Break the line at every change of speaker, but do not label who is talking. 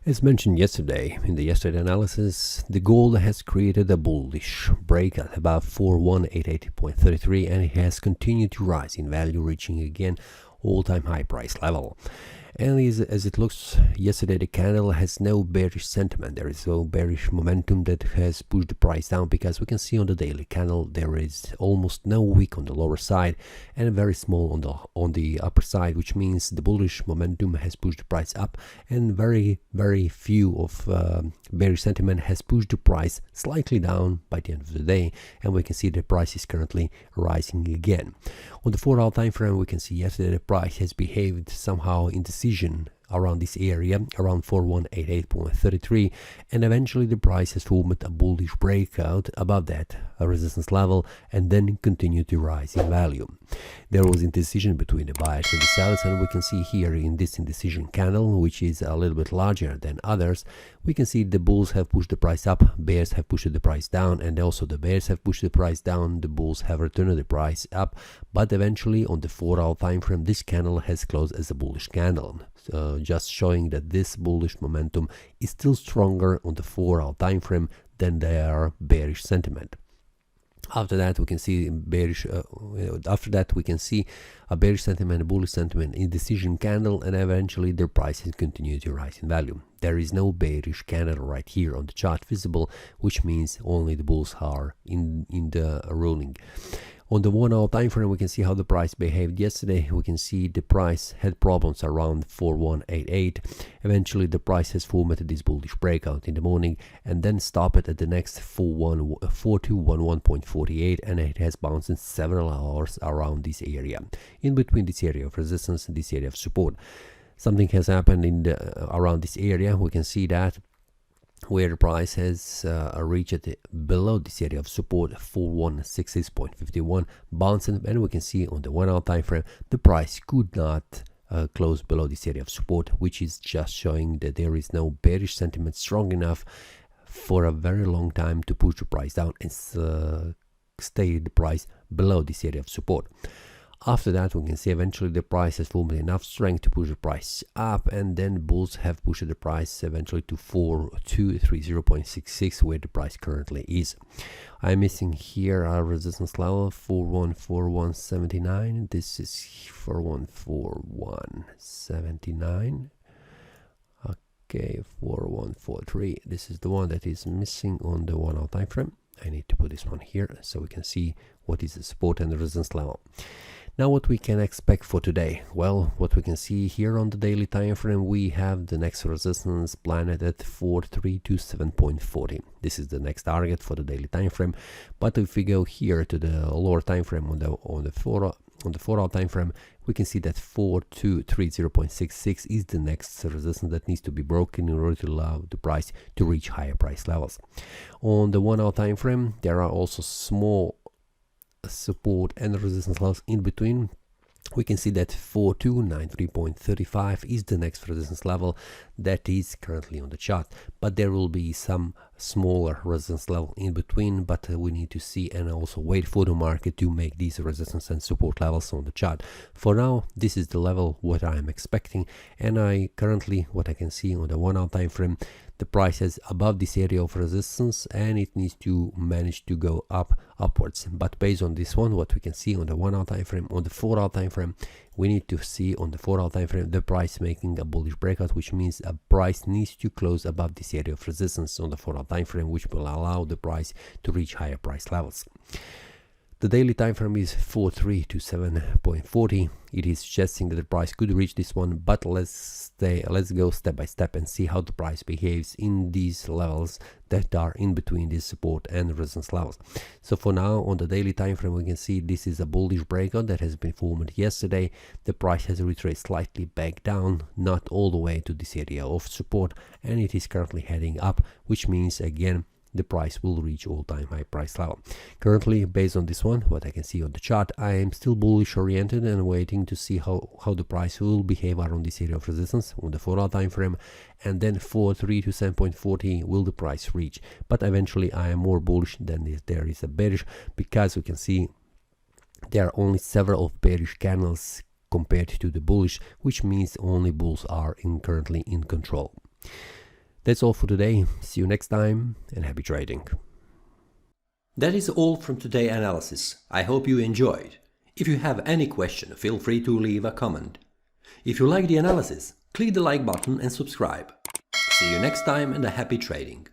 As mentioned yesterday, in the yesterday analysis, the gold has created a bullish breakout above 4188.33 and it has continued to rise in value, reaching again all-time high price level. And as it looks, yesterday the candle has no bearish sentiment. There is no bearish momentum that has pushed the price down, because we can see on the daily candle there is almost no wick on the lower side and very small on the upper side, which means the bullish momentum has pushed the price up, and very few of bearish sentiment has pushed the price slightly down by the end of the day, and we can see the price is currently rising again. On the 4-hour time frame, we can see yesterday the price has behaved somehow indecision around this area, around 4188.33, and eventually the price has formed a bullish breakout above that resistance level and then continued to rise in value. There was indecision between the buyers and the sellers, and we can see here in this indecision candle, which is a little bit larger than others, we can see the bulls have pushed the price up, bears have pushed the price down, and also the bears have pushed the price down, the bulls have returned the price up, but eventually on the 4-hour time frame this candle has closed as a bullish candle, just showing that this bullish momentum is still stronger on the 4-hour time frame than their bearish sentiment. After that we can see bearish a bearish sentiment, a bullish sentiment, indecision candle, and eventually their prices continue to rise in value. There is no bearish candle right here on the chart visible, which means only the bulls are in the ruling. On the 1-hour time frame, we can see how the price behaved yesterday. We can see the price had problems around 4188. Eventually the price has formed this bullish breakout in the morning and then stopped at the next 4211.48, and it has bounced in several hours around this area, in between this area of resistance and this area of support. Something has happened in around this area. We can see that where the price has reached below this area of support 4166.51, bouncing, and we can see on the 1-hour time frame the price could not close below this area of support, which is just showing that there is no bearish sentiment strong enough for a very long time to push the price down and stay the price below this area of support. After that, we can see eventually the price has formed enough strength to push the price up, and then bulls have pushed the price eventually to 4230.66, where the price currently is. I'm missing here our resistance level 414179. This is 414179. Okay, 4143. This is the one that is missing on the 1-hour time frame. I need to put this one here so we can see what is the support and the resistance level. Now what we can expect for today? Well, what we can see here on the daily time frame, we have the next resistance planned at 4327.40. This is the next target for the daily time frame. But if we go here to the lower time frame on the 4-hour time frame, we can see that 4230.66 is the next resistance that needs to be broken in order to allow the price to reach higher price levels. On the 1-hour time frame, there are also small support and resistance levels in between. We can see that 4293.35 is the next resistance level that is currently on the chart, but there will be some smaller resistance level in between, but we need to see and also wait for the market to make these resistance and support levels on the chart. For now, this is the level what I am expecting, and I currently, what I can see on the 1-hour time frame, the price is above this area of resistance and it needs to manage to go upwards. But based on this one, what we can see on the 1-hour time frame, on the 4-hour time frame, we need to see on the 4-hour time frame the price making a bullish breakout, which means a price needs to close above this area of resistance on the 4-hour time frame, which will allow the price to reach higher price levels. The daily time frame is 4327.40. It is suggesting that the price could reach this one, but let's go step by step and see how the price behaves in these levels that are in between this support and resistance levels. So for now, on the daily time frame, we can see this is a bullish breakout that has been formed yesterday. The price has retraced slightly back down, not all the way to this area of support, and it is currently heading up, which means again the price will reach all-time high price level. Currently, based on this one, what I can see on the chart, I am still bullish oriented and waiting to see how the price will behave around this area of resistance on the 4-hour time frame, and then 4327.40 will the price reach. But eventually I am more bullish than if there is a bearish, because we can see there are only several bearish candles compared to the bullish, which means only bulls are currently in control. That's all for today. See you next time and happy trading. That is all from today's analysis. I hope you enjoyed. If you have any question, feel free to leave a comment. If you like the analysis, click the like button and subscribe. See you next time and a happy trading.